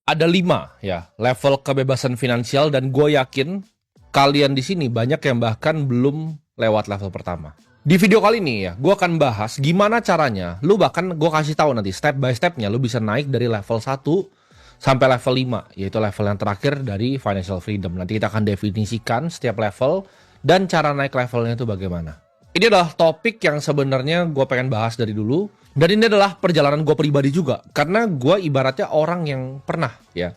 Ada 5 ya level kebebasan finansial dan gue yakin kalian di sini banyak yang bahkan belum lewat level pertama. Di video kali ini ya, gue akan bahas gimana caranya, lu bahkan gue kasih tahu nanti step by stepnya, lu bisa naik dari level 1 sampai level 5, yaitu level yang terakhir dari financial freedom. Nanti kita akan definisikan setiap level dan cara naik levelnya itu bagaimana. Ini adalah topik yang sebenarnya gue pengen bahas dari dulu. Dan ini adalah perjalanan gue pribadi juga. Karena gue ibaratnya orang yang pernah ya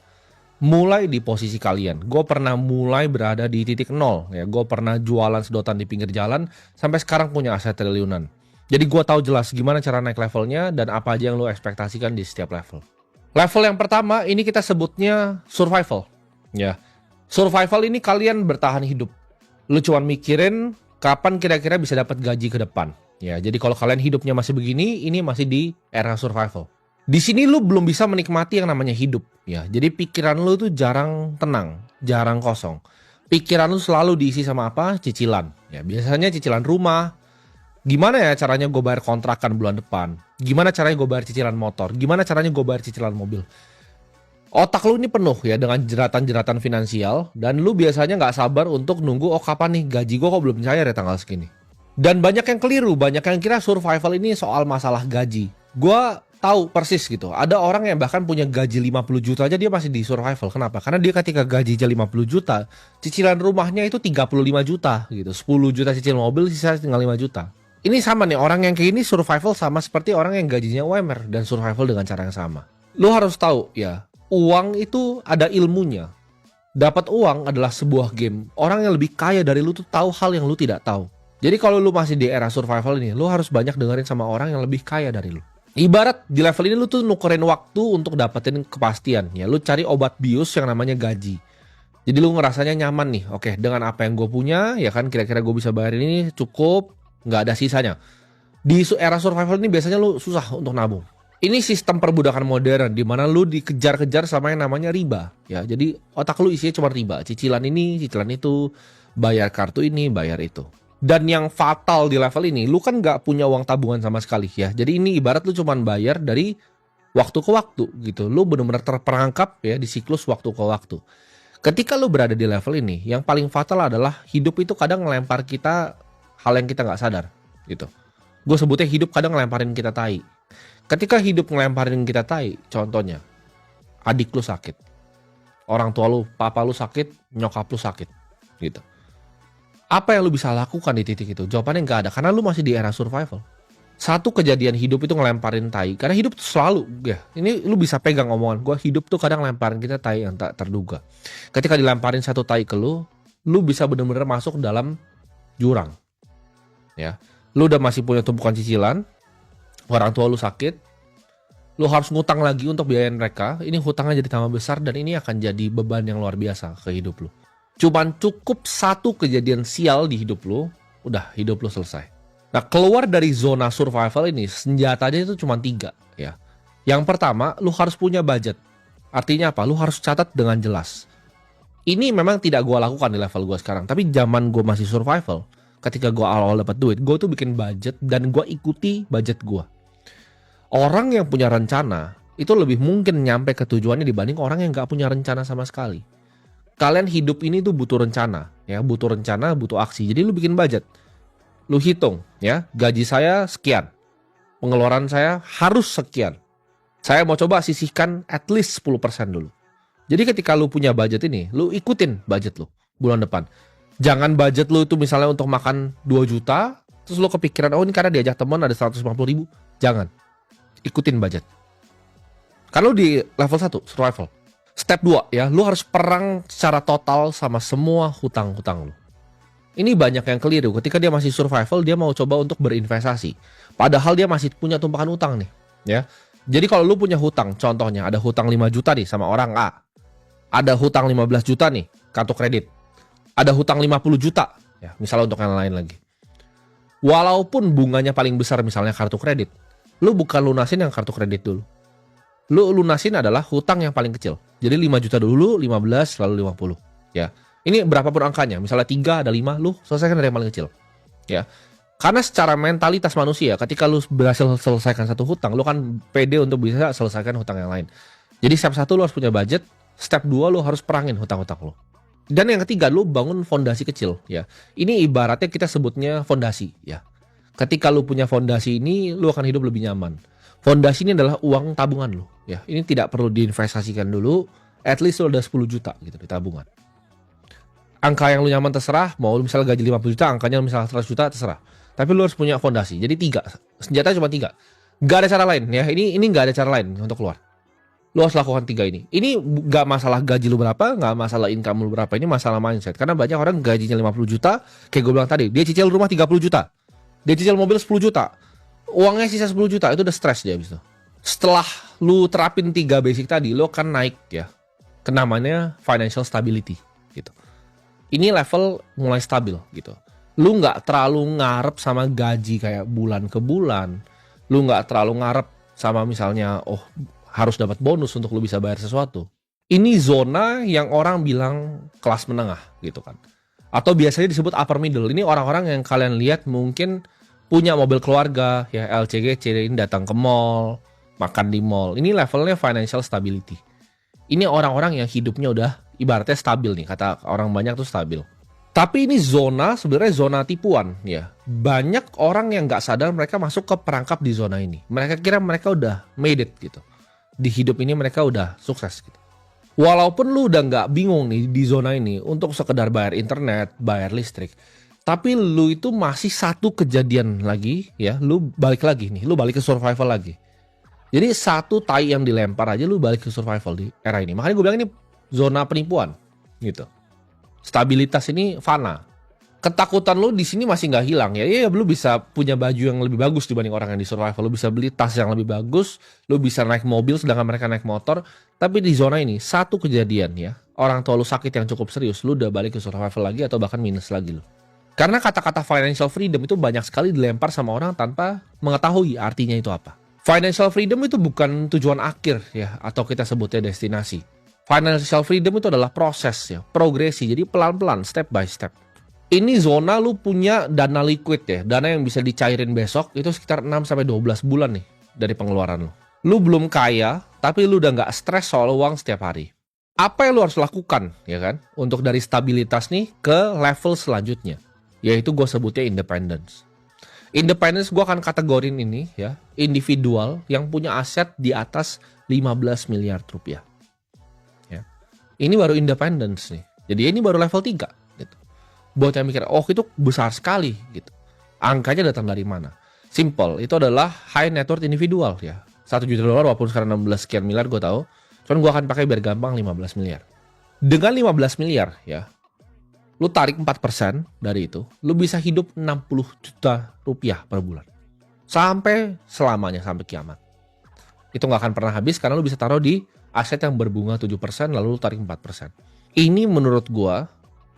mulai di posisi kalian. Gue pernah mulai berada di titik nol. Ya, gue pernah jualan sedotan di pinggir jalan sampai sekarang punya aset triliunan. Jadi gue tahu jelas gimana cara naik levelnya dan apa aja yang lo ekspektasikan di setiap level. Level yang pertama ini kita sebutnya survival. Ya, survival ini kalian bertahan hidup. Lu cuman mikirin kapan kira-kira bisa dapat gaji ke depan. Ya, jadi kalau kalian hidupnya masih begini, ini masih di era survival. Di sini lu belum bisa menikmati yang namanya hidup. Ya, jadi pikiran lu tuh jarang tenang, jarang kosong. Pikiran lu selalu diisi sama apa? Cicilan. Ya, biasanya cicilan rumah. Gimana ya caranya gue bayar kontrakan bulan depan? Gimana caranya gue bayar cicilan motor? Gimana caranya gue bayar cicilan mobil? Otak lu ini penuh ya dengan jeratan-jeratan finansial. Dan lu biasanya nggak sabar untuk nunggu, oh kapan nih gaji gue kok belum cair ya tanggal segini. Dan banyak yang keliru, banyak yang kira survival ini soal masalah gaji. Gua tahu persis gitu. Ada orang yang bahkan punya gaji 50 juta aja dia masih di survival. Kenapa? Karena dia ketika gajinya 50 juta, cicilan rumahnya itu 35 juta gitu. 10 juta cicilan mobil, sisa tinggal 5 juta. Ini sama nih, orang yang kayak ini survival sama seperti orang yang gajinya UMR dan survival dengan cara yang sama. Lu harus tahu ya, uang itu ada ilmunya. Dapat uang adalah sebuah game. Orang yang lebih kaya dari lu tuh tahu hal yang lu tidak tahu. Jadi kalau lu masih di era survival ini, lu harus banyak dengerin sama orang yang lebih kaya dari lu. Ibarat di level ini lu tuh nukerin waktu untuk dapetin kepastian. Ya, lu cari obat bius yang namanya gaji. Jadi lu ngerasanya nyaman nih. Oke, dengan apa yang gue punya, ya kan kira-kira gue bisa bayar ini cukup, nggak ada sisanya. Di era survival ini biasanya lu susah untuk nabung. Ini sistem perbudakan modern di mana lu dikejar-kejar sama yang namanya riba. Ya, jadi otak lu isinya cuma riba. Cicilan ini, cicilan itu, bayar kartu ini, bayar itu. Dan yang fatal di level ini, lu kan nggak punya uang tabungan sama sekali ya. Jadi ini ibarat lu cuman bayar dari waktu ke waktu gitu. Lu benar-benar terperangkap ya di siklus waktu ke waktu. Ketika lu berada di level ini, yang paling fatal adalah hidup itu kadang ngelempar kita hal yang kita nggak sadar gitu. Gue sebutnya hidup kadang ngelemparin kita tai. Ketika hidup ngelemparin kita tai, contohnya adik lu sakit, orang tua lu, papa lu sakit, nyokap lu sakit gitu. Apa yang lu bisa lakukan di titik itu? Jawabannya nggak ada, karena lu masih di era survival. Satu kejadian hidup itu ngelemparin tai, karena hidup tuh selalu, ya, ini lu bisa pegang omongan gue, hidup tuh kadang ngelemparin kita tai yang tak terduga. Ketika dilemparin satu tai ke lu bisa bener-bener masuk dalam jurang. Ya, lu udah masih punya tumpukan cicilan, orang tua lu sakit, lu harus ngutang lagi untuk biayain mereka, ini hutangnya jadi tambah besar dan ini akan jadi beban yang luar biasa ke hidup lu. Cuman cukup satu kejadian sial di hidup lu, udah hidup lu selesai. Nah, keluar dari zona survival ini, senjatanya itu cuma 3 ya. Yang pertama, lu harus punya budget. Artinya apa? Lu harus catat dengan jelas. Ini memang tidak gue lakukan di level gue sekarang, tapi zaman gue masih survival, ketika gue awal-awal dapat duit, gue tuh bikin budget dan gue ikuti budget gue. Orang yang punya rencana, itu lebih mungkin nyampe ke tujuannya dibanding orang yang gak punya rencana sama sekali. Kalian hidup ini tuh butuh rencana, ya, butuh rencana, butuh aksi. Jadi lu bikin budget, lu hitung, ya, gaji saya sekian, pengeluaran saya harus sekian. Saya mau coba sisihkan at least 10% dulu. Jadi ketika lu punya budget ini, lu ikutin budget lu bulan depan. Jangan budget lu itu misalnya untuk makan 2 juta, terus lu kepikiran, oh ini karena diajak teman ada 150 ribu. Jangan, ikutin budget. Karena lu di level 1, survival. Step 2 ya, lu harus perang secara total sama semua hutang-hutang lu. Ini banyak yang keliru, ketika dia masih survival, dia mau coba untuk berinvestasi. Padahal dia masih punya tumpahan hutang nih, ya. Jadi kalau lu punya hutang, contohnya ada hutang 5 juta nih sama orang A. Ada hutang 15 juta nih, kartu kredit. Ada hutang 50 juta, ya, misalnya untuk yang lain lagi. Walaupun bunganya paling besar misalnya kartu kredit, lu bukan lunasin yang kartu kredit dulu. Lu lunasin adalah hutang yang paling kecil. Jadi 5 juta dulu, 15, lalu 50. Ya. Ini berapapun angkanya. Misalnya 3, ada 5, lu selesaikan dari yang paling kecil. Ya. Karena secara mentalitas manusia, ketika lu berhasil selesaikan satu hutang, lu kan pede untuk bisa selesaikan hutang yang lain. Jadi step 1 lu harus punya budget, step 2 lu harus perangin hutang-hutang lu. Dan yang ketiga, lu bangun fondasi kecil ya. Ini ibaratnya kita sebutnya fondasi ya. Ketika lu punya fondasi ini, lu akan hidup lebih nyaman. Fondasi ini adalah uang tabungan lu ya. Ini tidak perlu diinvestasikan dulu, at least lu udah 10 juta gitu di tabungan. Angka yang lu nyaman terserah, mau lu misalnya gaji 50 juta, angkanya misalnya 100 juta terserah. Tapi lu harus punya fondasi. Jadi 3, senjata cuma 3. Gak ada cara lain ya. Ini gak ada cara lain untuk keluar. Lu harus lakukan 3 ini. Ini gak masalah gaji lu berapa, gak masalah income lu berapa. Ini masalah mindset. Karena banyak orang gajinya 50 juta, kayak gue bilang tadi, dia cicil rumah 30 juta. Dia cicil mobil 10 juta. Uangnya sisa 10 juta, itu udah stres dia abis itu. Setelah lu terapin 3 basic tadi, lu akan naik ya ke namanya financial stability gitu. Ini level mulai stabil gitu. Lu nggak terlalu ngarep sama gaji kayak bulan ke bulan. Lu nggak terlalu ngarep sama misalnya, oh harus dapat bonus untuk lu bisa bayar sesuatu. Ini zona yang orang bilang kelas menengah gitu kan. Atau biasanya disebut upper middle. Ini orang-orang yang kalian lihat mungkin punya mobil keluarga, ya LCGC, ini datang ke mall, makan di mall. Ini levelnya financial stability. Ini orang-orang yang hidupnya udah ibaratnya stabil nih, kata orang banyak tuh stabil. Tapi ini sebenarnya zona tipuan ya. Banyak orang yang nggak sadar mereka masuk ke perangkap di zona ini. Mereka kira mereka udah made it gitu. Di hidup ini mereka udah sukses gitu. Walaupun lu udah nggak bingung nih di zona ini untuk sekedar bayar internet, bayar listrik. Tapi lu itu masih satu kejadian lagi ya. Lu balik lagi nih, lu balik ke survival lagi. Jadi satu tai yang dilempar aja lu balik ke survival di era ini. Makanya gue bilang ini zona penipuan gitu. Stabilitas ini fana. Ketakutan lu di sini masih nggak hilang ya. Iya, lu bisa punya baju yang lebih bagus dibanding orang yang di survival. Lu bisa beli tas yang lebih bagus, lu bisa naik mobil sedangkan mereka naik motor. Tapi di zona ini satu kejadian ya. Orang tua lu sakit yang cukup serius, lu udah balik ke survival lagi atau bahkan minus lagi lu. Karena kata-kata financial freedom itu banyak sekali dilempar sama orang tanpa mengetahui artinya itu apa. Financial freedom itu bukan tujuan akhir ya, atau kita sebutnya destinasi. Financial freedom itu adalah proses ya, progresi. Jadi pelan-pelan, step by step. Ini zona lu punya dana liquid ya, dana yang bisa dicairin besok itu sekitar 6-12 bulan nih dari pengeluaran lu. Lu belum kaya, tapi lu udah nggak stres soal uang setiap hari. Apa yang lu harus lakukan ya kan, untuk dari stabilitas nih ke level selanjutnya, yaitu gue sebutnya independence. Independence gue akan kategorin ini ya, individual yang punya aset di atas 15 miliar rupiah. Ya. Ini baru independence nih. Jadi ini baru level 3 gitu. Buat yang mikir, oh itu besar sekali gitu. Angkanya datang dari mana? Simple, itu adalah high net worth individual ya. 1 juta dolar walaupun sekarang 16 sekian miliar gue tahu. Cuman gue akan pakai biar gampang 15 miliar. Dengan 15 miliar ya, lu tarik 4% dari itu, lu bisa hidup 60 juta rupiah per bulan. Sampai selamanya, sampai kiamat. Itu gak akan pernah habis karena lu bisa taruh di aset yang berbunga 7% lalu lu tarik 4%. Ini menurut gua,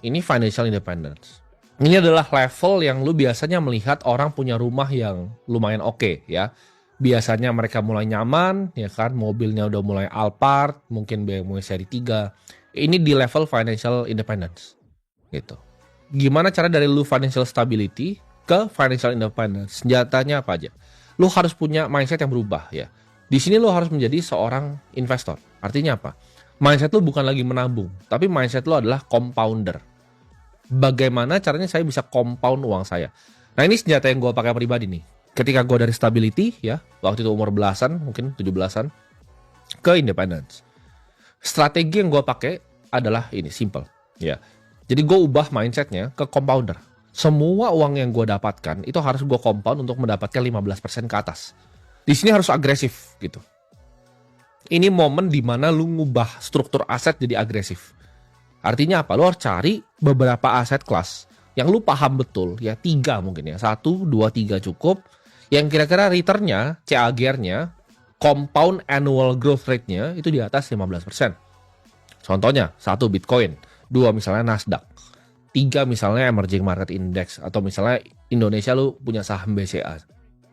ini financial independence. Ini adalah level yang lu biasanya melihat orang punya rumah yang lumayan oke ya. Biasanya mereka mulai nyaman, ya kan, mobilnya udah mulai Alphard, mungkin BMW seri 3. Ini di level financial independence. Gitu. Gimana cara dari lu financial stability ke financial independence? Senjatanya apa aja? Lu harus punya mindset yang berubah ya. Di sini lu harus menjadi seorang investor. Artinya apa? Mindset lu bukan lagi menabung, tapi mindset lu adalah compounder. Bagaimana caranya saya bisa compound uang saya? Nah, ini senjata yang gue pakai pribadi nih. Ketika gue dari stability ya, waktu itu umur belasan, mungkin 17-an, ke independence. Strategi yang gue pakai adalah ini, simple ya. Jadi gue ubah mindsetnya ke compounder. Semua uang yang gue dapatkan itu harus gue compound untuk mendapatkan 15% ke atas. Di sini harus agresif gitu. Ini momen dimana lu ngubah struktur aset jadi agresif. Artinya apa? Lu harus cari beberapa aset kelas yang lu paham betul ya, 3 mungkin ya, 1, 2, 3 cukup. Yang kira-kira returnnya, CAGR-nya, compound annual growth rate-nya itu di atas 15%. Contohnya 1 Bitcoin. 2 misalnya Nasdaq, 3 misalnya emerging market index, atau misalnya Indonesia lu punya saham BCA.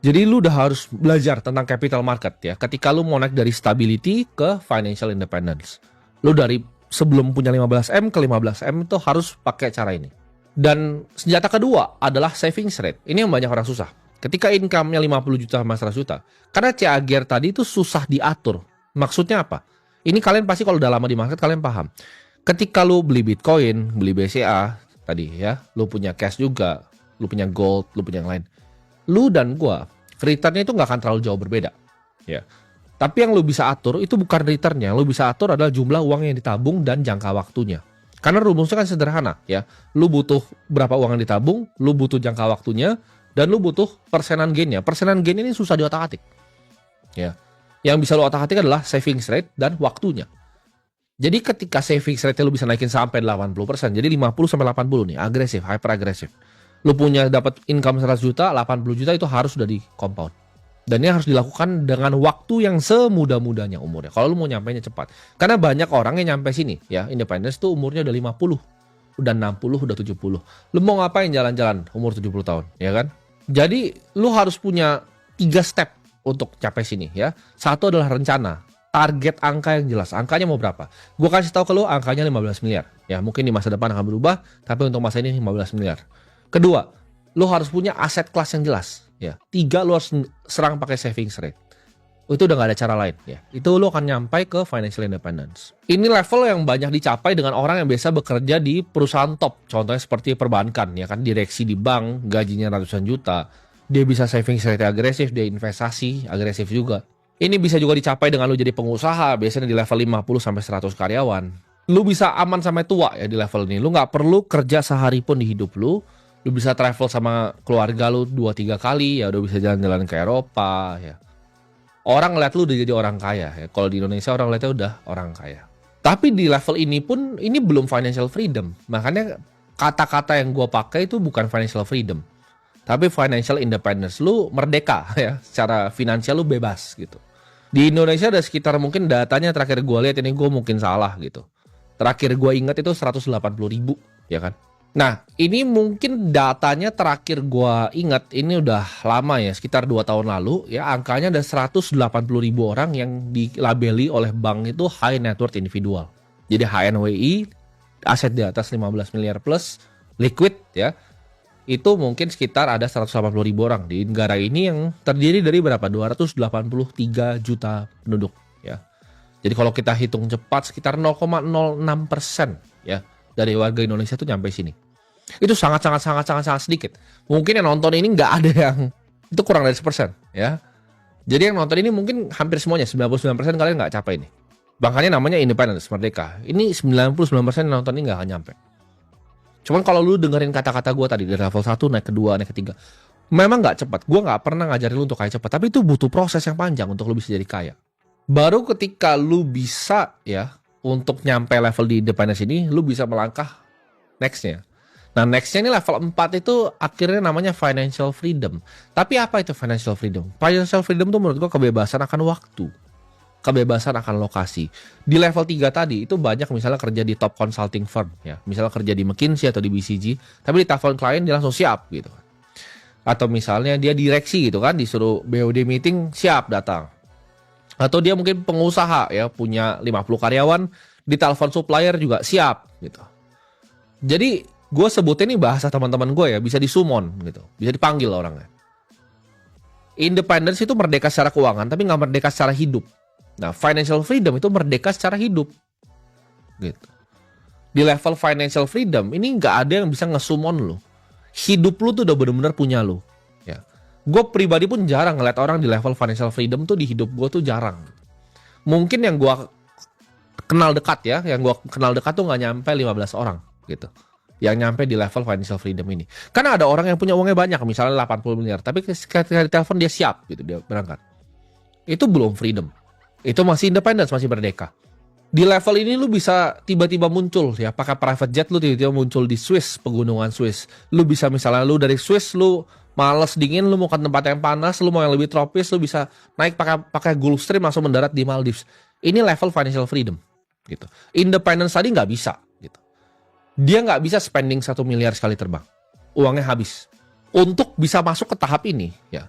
Jadi lu udah harus belajar tentang capital market ya. Ketika lu mau naik dari stability ke financial independence, lu dari sebelum punya 15M ke 15M itu harus pakai cara ini. Dan senjata kedua adalah savings rate. Ini yang banyak orang susah. Ketika income-nya 50 juta sama 100 juta, karena CAGR tadi itu susah diatur. Maksudnya apa? Ini kalian pasti kalau udah lama di market kalian paham. Ketika lu beli Bitcoin, beli BCA tadi ya, lu punya cash juga, lu punya gold, lu punya yang lain. Lu dan gua, returnnya itu nggak akan terlalu jauh berbeda. Ya. Tapi yang lu bisa atur itu bukan returnnya, lu bisa atur adalah jumlah uang yang ditabung dan jangka waktunya. Karena rumusnya kan sederhana ya. Lu butuh berapa uang yang ditabung, lu butuh jangka waktunya, dan lu butuh persenan gainnya. Persenan gain ini susah diotak-atik. Ya. Yang bisa lu otak-atik adalah savings rate dan waktunya. Jadi ketika savings rate lu bisa naikin sampai 80%, jadi 50 sampai 80 nih, agresif, hyper agresif. Lu punya dapat income 100 juta, 80 juta itu harus sudah di compound. Dan ini harus dilakukan dengan waktu yang semudah-mudahnya umurnya. Kalau lu mau nyampainya cepat. Karena banyak orang yang nyampe sini ya, independence tuh umurnya udah 50, udah 60, udah 70. Lu mau ngapain jalan-jalan umur 70 tahun, ya kan? Jadi lu harus punya 3 step untuk capai sini ya. Satu adalah rencana. Target angka yang jelas. Angkanya mau berapa? Gue kasih tahu ke lu angkanya 15 miliar. Ya, mungkin di masa depan akan berubah, tapi untuk masa ini 15 miliar. Kedua, lu harus punya aset kelas yang jelas. Ya, 3, lu harus serang pakai savings rate. Itu udah gak ada cara lain. Ya, itu lu akan nyampai ke financial independence. Ini level yang banyak dicapai dengan orang yang biasa bekerja di perusahaan top. Contohnya seperti perbankan, ya kan, direksi di bank, gajinya ratusan juta. Dia bisa savings rate agresif, dia investasi agresif juga. Ini bisa juga dicapai dengan lu jadi pengusaha, biasanya di level 50 sampai 100 karyawan. Lu bisa aman sampai tua ya di level ini. Lu nggak perlu kerja sehari pun di hidup lu. Lu bisa travel sama keluarga lu 2-3 kali ya, udah bisa jalan-jalan ke Eropa ya. Orang ngeliat lu udah jadi orang kaya ya. Kalau di Indonesia orang ngeliatnya udah orang kaya. Tapi di level ini pun ini belum financial freedom. Makanya kata-kata yang gua pakai itu bukan financial freedom. Tapi financial independence, lu merdeka ya, secara finansial lu bebas gitu. Di Indonesia ada sekitar mungkin datanya terakhir gue lihat, ini gue mungkin salah gitu. Terakhir gue ingat itu 180 ribu ya kan. Nah ini mungkin datanya terakhir gue ingat ini udah lama ya, sekitar 2 tahun lalu ya, angkanya ada 180 ribu orang yang dilabeli oleh bank itu high net worth individual. Jadi HNWI, aset di atas 15 miliar plus, liquid ya. Itu mungkin sekitar ada 180 ribu orang di negara ini yang terdiri dari berapa? 283 juta penduduk ya. Jadi kalau kita hitung cepat sekitar 0,06% ya dari warga Indonesia tuh nyampe sini. Itu sangat sedikit. Mungkin yang nonton ini nggak ada yang itu kurang dari 1% ya. Jadi yang nonton ini mungkin hampir semuanya 99% kalian nggak capai ini. Makanya namanya independence, merdeka. Ini 99% yang nonton ini nggak akan nyampe. Cuman kalau lu dengerin kata-kata gue tadi dari level 1 naik ke 2 naik ke 3, memang nggak cepat. Gue nggak pernah ngajarin lu untuk kaya cepat, tapi itu butuh proses yang panjang untuk lu bisa jadi kaya. Baru ketika lu bisa ya untuk nyampe level di independence ini, lu bisa melangkah nextnya. Nah nextnya ini level 4 itu akhirnya namanya financial freedom. Tapi apa itu financial freedom? Financial freedom tuh menurut gue kebebasan akan waktu. Kebebasan akan lokasi. Di level 3 tadi itu banyak misalnya kerja di top consulting firm ya, misalnya kerja di McKinsey atau di BCG, tapi di telepon klien dia langsung siap gitu. Atau misalnya dia direksi gitu kan, disuruh BOD meeting siap datang. Atau dia mungkin pengusaha ya, punya 50 karyawan, di telepon supplier juga siap gitu. Jadi gue sebutnya ini bahasa teman-teman gue ya, bisa disumon gitu, bisa dipanggil orangnya. Independence itu merdeka secara keuangan tapi nggak merdeka secara hidup. Nah, financial freedom itu merdeka secara hidup, gitu. Di level financial freedom ini nggak ada yang bisa ngesumon lu. Hidup lu tuh udah bener-bener punya lu. Ya, gue pribadi pun jarang ngeliat orang di level financial freedom tuh di hidup gue tuh jarang. Mungkin yang gue kenal dekat ya, yang gue kenal dekat tuh nggak nyampe 15 orang, gitu. Yang nyampe di level financial freedom ini. Karena ada orang yang punya uangnya banyak, misalnya 80 miliar, tapi ketika ditelepon dia siap, gitu, dia berangkat. Itu belum freedom. Itu masih independence, masih merdeka. Di level ini lu bisa tiba-tiba muncul ya, pakai private jet lu tiba-tiba muncul di Swiss, pegunungan Swiss. Lu bisa misalnya lu dari Swiss lu males dingin, lu mau ke tempat yang panas, lu mau yang lebih tropis, lu bisa naik pakai Gulfstream langsung mendarat di Maldives. Ini level financial freedom gitu. Independence tadi nggak bisa gitu. Dia nggak bisa spending 1 miliar sekali terbang. Uangnya habis. Untuk bisa masuk ke tahap ini ya,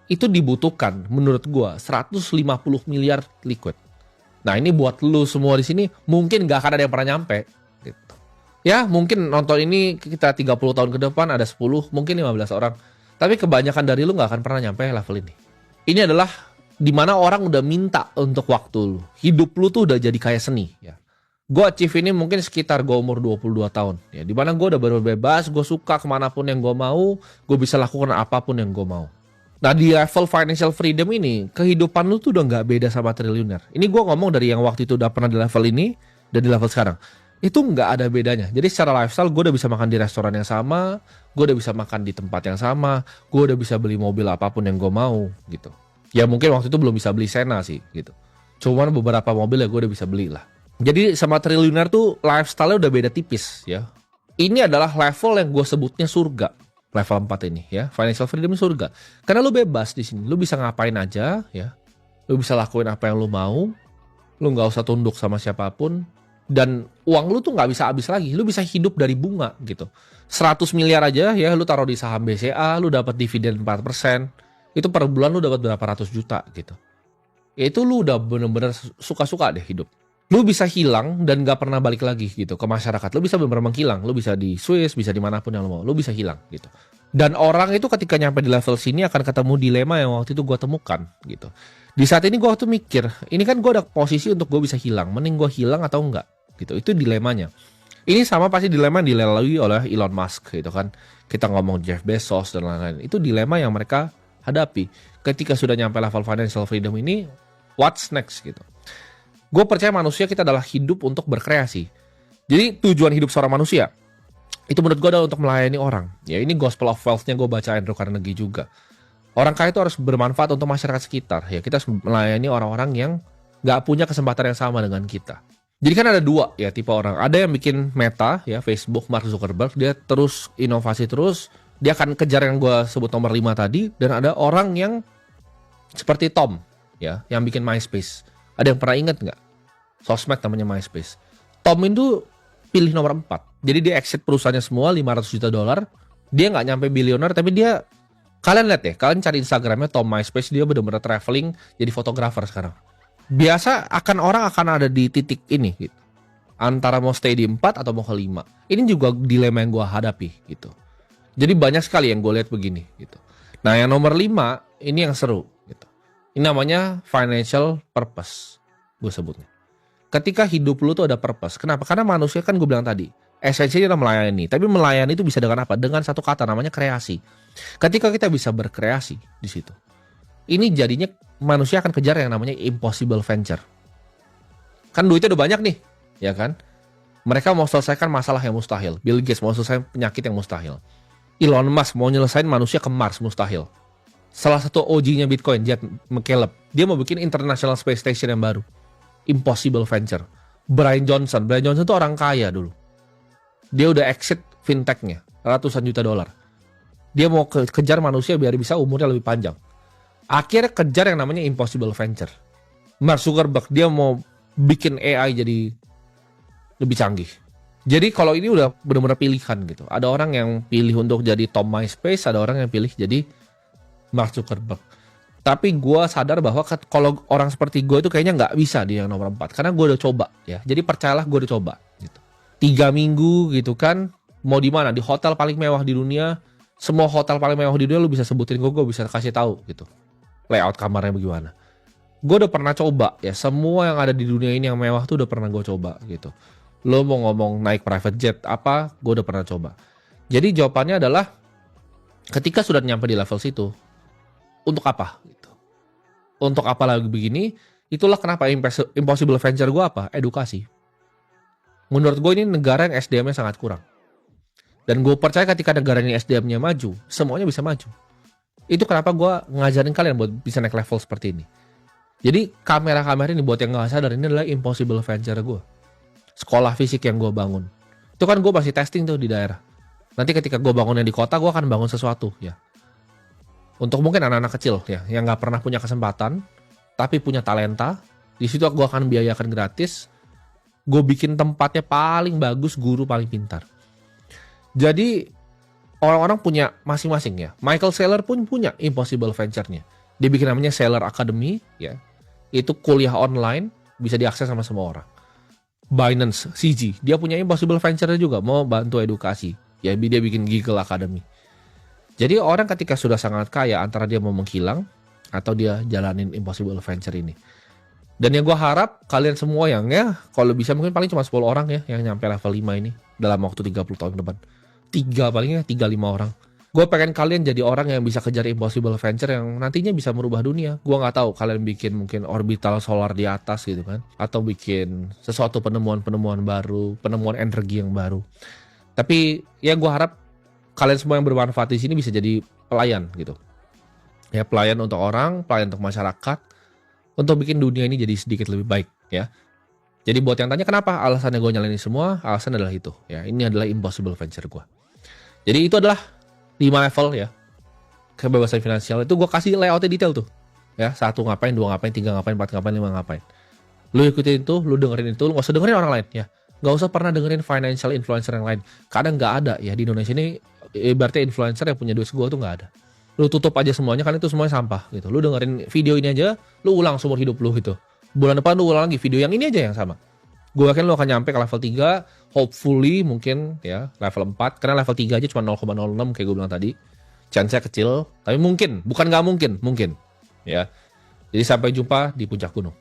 itu dibutuhkan menurut gua 150 miliar liquid. Nah ini buat lu semua di sini mungkin gak akan ada yang pernah nyampe gitu. Ya mungkin nonton ini kita 30 tahun ke depan ada 10 mungkin 15 orang. Tapi kebanyakan dari lu gak akan pernah nyampe level ini. Ini adalah Dimana orang udah minta untuk waktu lu. Hidup lu tuh udah jadi kayak seni ya. Gue achieve ini mungkin sekitar gue umur 22 tahun ya. Dimana gue udah baru bebas, gue suka kemanapun yang gue mau, gue bisa lakukan apapun yang gue mau. Nah di level financial freedom ini, kehidupan lu tuh udah gak beda sama triliuner. Ini gue ngomong dari yang waktu itu udah pernah di level ini dan di level sekarang. Itu nggak ada bedanya. Jadi secara lifestyle gue udah bisa makan di restoran yang sama, gue udah bisa makan di tempat yang sama, gue udah bisa beli mobil apapun yang gue mau gitu. Ya mungkin waktu itu belum bisa beli Sena sih gitu. Cuman beberapa mobil ya gue udah bisa beli lah. Jadi sama triliuner tuh lifestyle-nya udah beda tipis ya. Ini adalah level yang gue sebutnya surga. Level 4 ini ya. Financial freedom surga. Karena lu bebas di sini. Lu bisa ngapain aja ya. Lu bisa lakuin apa yang lu mau. Lu nggak usah tunduk sama siapapun. Dan uang lu tuh nggak bisa habis lagi. Lu bisa hidup dari bunga gitu. 100 miliar aja ya. Lu taruh di saham BCA. Lu dapat dividen 4%. Itu per bulan lu dapat berapa ratus juta gitu. Ya itu lu udah bener-bener suka-suka deh hidup. Lu bisa hilang dan gak pernah balik lagi gitu ke masyarakat. Lu bisa bener-bener menghilang. Lu bisa di Swiss, bisa dimanapun yang lu mau. Lu bisa hilang gitu. Dan orang itu ketika nyampe di level sini akan ketemu dilema yang waktu itu gue temukan gitu. Di saat ini gue waktu mikir, ini kan gue ada posisi untuk gue bisa hilang. Mending gue hilang atau enggak gitu. Itu dilemanya. Ini sama pasti dilema yang dilalui oleh Elon Musk gitu kan. Kita ngomong Jeff Bezos dan lain-lain. Itu dilema yang mereka hadapi. Ketika sudah nyampe level financial freedom ini, what's next gitu. Gue percaya manusia kita adalah hidup untuk berkreasi. Jadi tujuan hidup seorang manusia, itu menurut gue adalah untuk melayani orang. Ya ini Gospel of Wealth-nya gue baca Andrew Carnegie juga. Orang kaya itu harus bermanfaat untuk masyarakat sekitar. Ya kita harus melayani orang-orang yang gak punya kesempatan yang sama dengan kita. Jadi kan ada dua ya tipe orang. Ada yang bikin Meta, ya Facebook, Mark Zuckerberg, dia terus inovasi terus. Dia akan kejar yang gue sebut nomor 5 tadi. Dan ada orang yang seperti Tom, ya, yang bikin MySpace. Ada yang pernah ingat nggak? Sosmed namanya MySpace. Tom itu pilih nomor 4. Jadi dia exit perusahaannya semua, $500 juta. Dia nggak nyampe bilioner, tapi dia, kalian lihat ya, kalian cari Instagramnya Tom MySpace, dia benar-benar traveling jadi fotografer sekarang. Biasa orang akan ada di titik ini gitu. Antara mau stay di 4 atau mau ke 5. Ini juga dilema yang gue hadapi gitu. Jadi banyak sekali yang gue lihat begini gitu. Nah yang nomor 5 ini yang seru gitu. Ini namanya financial purpose, gue sebutnya. Ketika hidup lu tuh ada purpose. Kenapa? Karena manusia kan gue bilang tadi, esensinya adalah melayani. Tapi melayani itu bisa dengan apa? Dengan satu kata namanya kreasi. Ketika kita bisa berkreasi di situ, ini jadinya manusia akan kejar yang namanya impossible venture. Kan duitnya udah banyak nih, ya kan? Mereka mau selesaikan masalah yang mustahil. Bill Gates mau selesaikan penyakit yang mustahil. Elon Musk mau nyelesain manusia ke Mars, mustahil. Salah satu OG-nya Bitcoin, Jed McCaleb, dia mau bikin International Space Station yang baru. Impossible venture. Brian Johnson itu orang kaya dulu. Dia udah exit fintech-nya, ratusan juta dolar. Dia mau kejar manusia biar bisa umurnya lebih panjang. Akhirnya kejar yang namanya impossible venture. Mark Zuckerberg, dia mau bikin AI jadi lebih canggih. Jadi kalau ini udah benar-benar pilihan gitu. Ada orang yang pilih untuk jadi Tom MySpace, ada orang yang pilih jadi Mark Zuckerberg. Tapi gue sadar bahwa kalau orang seperti gue itu kayaknya nggak bisa di yang nomor 4. Karena gue udah coba ya. Jadi percayalah gue udah coba gitu. 3 minggu gitu kan. Mau di mana? Di hotel paling mewah di dunia. Semua hotel paling mewah di dunia lu bisa sebutin gue bisa kasih tahu gitu. Layout kamarnya bagaimana. Gue udah pernah coba ya. Semua yang ada di dunia ini yang mewah tuh udah pernah gue coba gitu. Lo mau ngomong naik private jet apa, gue udah pernah coba. Jadi jawabannya adalah ketika sudah nyampe di level situ, untuk apa? Gitu. Untuk apa lagi begini? Itulah kenapa impossible venture gue apa? Edukasi. Menurut gue ini negara yang SDM-nya sangat kurang. Dan gue percaya ketika negara ini SDM-nya maju, semuanya bisa maju. Itu kenapa gue ngajarin kalian buat bisa naik level seperti ini. Jadi kamera-kamera ini buat yang gak sadar, ini adalah impossible venture gue. Sekolah fisik yang gue bangun. Itu kan gue masih testing tuh di daerah. Nanti ketika gue bangunnya di kota, gue akan bangun sesuatu ya. Untuk mungkin anak-anak kecil ya, yang gak pernah punya kesempatan, tapi punya talenta. Di situ gue akan biayakan gratis. Gue bikin tempatnya paling bagus, guru paling pintar. Jadi orang-orang punya masing-masing ya. Michael Saylor pun punya impossible venture-nya. Dia bikin namanya Saylor Academy ya. Itu kuliah online, bisa diakses sama semua orang. Binance, CG, dia punya impossible venture juga, mau bantu edukasi. Ya, dia bikin Giggle Academy. Jadi orang ketika sudah sangat kaya, antara dia mau menghilang, atau dia jalanin impossible adventure ini. Dan yang gue harap kalian semua yang ya kalau bisa mungkin paling cuma 10 orang ya yang nyampe level 5 ini dalam waktu 30 tahun ke depan. 3-5 orang. Gue pengen kalian jadi orang yang bisa kejar impossible adventure yang nantinya bisa merubah dunia. Gue nggak tahu kalian bikin mungkin orbital solar di atas gitu kan, atau bikin sesuatu penemuan baru, penemuan energi yang baru. Tapi ya gue harap kalian semua yang bermanfaat di sini bisa jadi pelayan gitu. Ya pelayan untuk orang, pelayan untuk masyarakat, untuk bikin dunia ini jadi sedikit lebih baik ya. Jadi buat yang tanya kenapa alasannya gue nyalain ini semua, alasan adalah itu ya. Ini adalah impossible adventure gue. Jadi itu adalah 5 level ya kebebasan finansial. Itu gue kasih layoutnya detail tuh ya. 1 ngapain, 2 ngapain, 3 ngapain, 4 ngapain, 5 ngapain. Lu ikutin itu, lu dengerin itu, lu gak usah dengerin orang lain ya. Gak usah pernah dengerin financial influencer yang lain. Kadang gak ada ya di Indonesia ini. Ibaratnya influencer yang punya duit gue tuh gak ada. Lu tutup aja semuanya kan itu semuanya sampah gitu. Lu dengerin video ini aja, lu ulang seumur hidup lu gitu. Bulan depan lu ulang lagi video yang ini aja yang sama. Gue yakin lu akan nyampe ke level 3, hopefully mungkin ya level 4. Karena level 3 aja cuma 0,06 kayak gue bilang tadi. Chance-nya kecil, tapi mungkin, bukan gak mungkin, mungkin. Ya. Jadi sampai jumpa di puncak gunung.